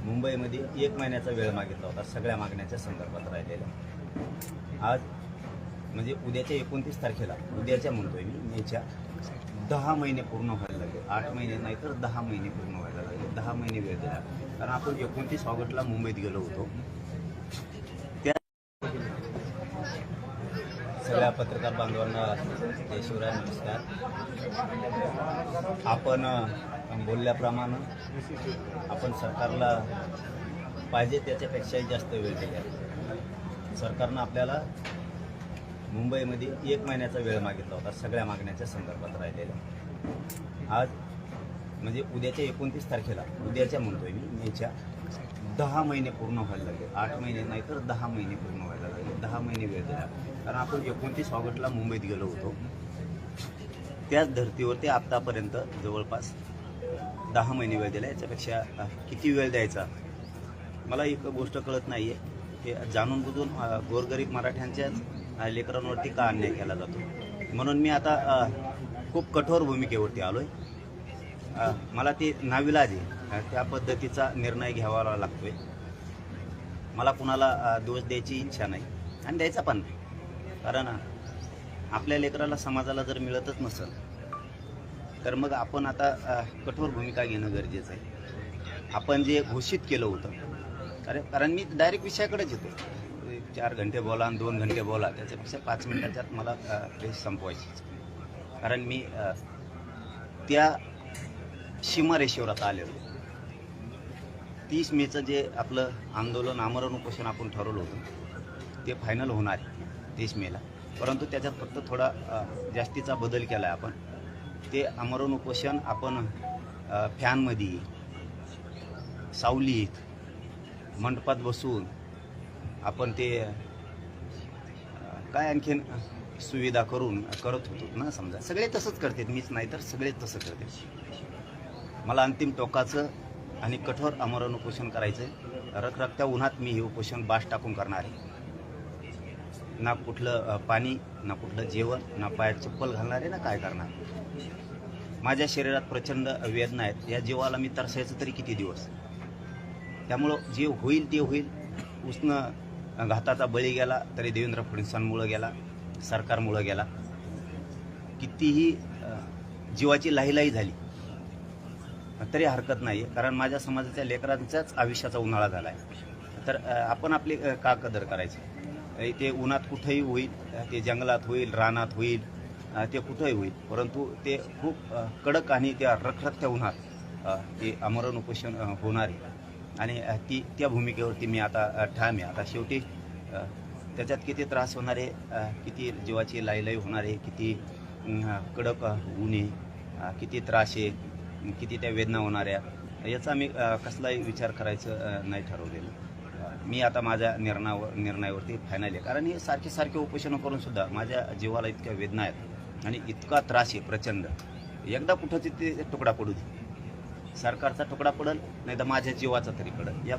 मुंबईमध्ये 1 महिन्याचा वेळ मागितला होता सगळ्या मागण्याच्या संदर्भात राहिलेल्या। आज म्हणजे उद्याच्या 29 तारखेला, उद्याच्या म्हणतोय मी, मेच्या 10 महिने पूर्ण व्हायला लागले। 8 महिने नाही तर 10 महिने पूर्ण व्हायला लागले। 10 महिने वेळ दिला, कारण आपण 29 ऑगस्टला मुंबईत गेलो होतो। त्या सगळ्या पत्रकार बांधवांना जय शिवराय, नमस्कार। आपण बोलल्याप्रमाणे आपण सरकारला पाहिजे त्याच्यापेक्षाही जास्त वेळ दिला। सरकारनं आपल्याला मुंबईमध्ये 1 महिन्याचा वेळ मागितला होता सगळ्या मागण्याच्या संदर्भात राहिलेल्या। आज म्हणजे उद्याच्या 29 तारखेला, उद्याच्या म्हणतोय मी, मेच्या 10 महिने पूर्ण व्हायला लागले। 8 महिने नाही तर 10 महिने पूर्ण व्हायला लागले। 10 महिने वेळ दिला, कारण आपण 29 ऑगस्टला मुंबईत गेलो होतो। त्याच धर्तीवरती आत्तापर्यंत जवळपास 10 महिने वेळ दिला। याच्यापेक्षा किती वेळ द्यायचा मला एक गोष्ट कळत नाही आहे, की जाणून बुजून गोरगरीब मराठ्यांच्याच लेकरांवरती का अन्याय केला जातो। म्हणून मी आता खूप कठोर भूमिकेवरती आलो आहे। मला ते नाविलाज आहे, त्या पद्धतीचा निर्णय घ्यावा लागतोय। मला कुणाला दोष द्यायची इच्छा नाही आणि द्यायचा पण नाही, कारण आपल्या लेकराला, समाजाला जर मिळतच नसेल तर मग आपण आता कठोर भूमिका घेणं गरजेचं आहे। आपण जे घोषित केलं होतं, कारण मी डायरेक्ट विषयाकडेच येतो। 4 घंटे बोला आणि 2 घंटे बोला, त्याच्यापेक्षा 5 मिनिटाच्यात मला प्रेस संपवायची, कारण मी त्या सीमारेषेवर आता आलेलो। 30 मेचं जे आपलं आंदोलन, आमरण उपोषण आपण ठरवलं होतं ते फायनल होणार आहे 30 मेला, परंतु त्याच्यात फक्त थोडा जास्तीचा बदल केला आहे आपण। ते आमरण उपोषण आपण फॅनमध्ये, सावलीत, मंडपात बसून आपण ते काय आणखीन सुविधा करून करत होतो ना, समजा सगळे तसंच करतात, मीच नाही तर सगळे तसं करतात। मला अंतिम टोकाचं आणि कठोर आमरण उपोषण करायचं आहे। रखरखत्या उन्हात मी हे उपोषण बाश टाकून करणार आहे। ना कुठलं पाणी, ना कुठलं जेवण, ना पायात चप्पल घालणार आहे, ना काय करणार। माझ्या शरीरात प्रचंड वेदना आहेत, या जीवाला मी तरसायचं तरी किती दिवस। त्यामुळं जे होईल ते होईल। उष्ण घाताचा बळी गेला तरी देवेंद्र फडणवीसांमुळं गेला, सरकारमुळं गेला। कितीही जीवाची लाहीलाही झाली तरी हरकत नाही, कारण माझ्या समाजाच्या लेकरांच्याच आयुष्याचा उन्हाळा झाला आहे। तर आपण आपली का कदर करायची। ते उन्हात कुठेही होईल, ते जंगलात होईल, रानात होईल, ते कुठेही होईल, परंतु ते खूप कडक आणि त्या रखरखत्या उन्हात ते आमरण उपोषण होणार आहे। आणि त्या भूमिकेवरती मी आता ठाम आहे। आता शेवटी त्याच्यात किती त्रास होणार आहे, किती जीवाची लाहीलाही होणार आहे, किती कडक ऊन आहे, किती त्रास आहे, किती त्या वेदना होणाऱ्या, याचा मी कसलाही विचार करायचं नाही ठरवलेलं। मी आता माझ्या निर्णयावरती फायनल आहे, कारण हे सारखे सारखे उपोषण करून सुद्धा माझ्या जीवाला इतक्या वेदना आहेत आणि इतका त्रास आहे प्रचंड। एकदा कुठं ते तुकडा पडू दे, सरकारचा तुकडा पडेल, नाही तर माझ्या जीवाचा तरी पडेल। या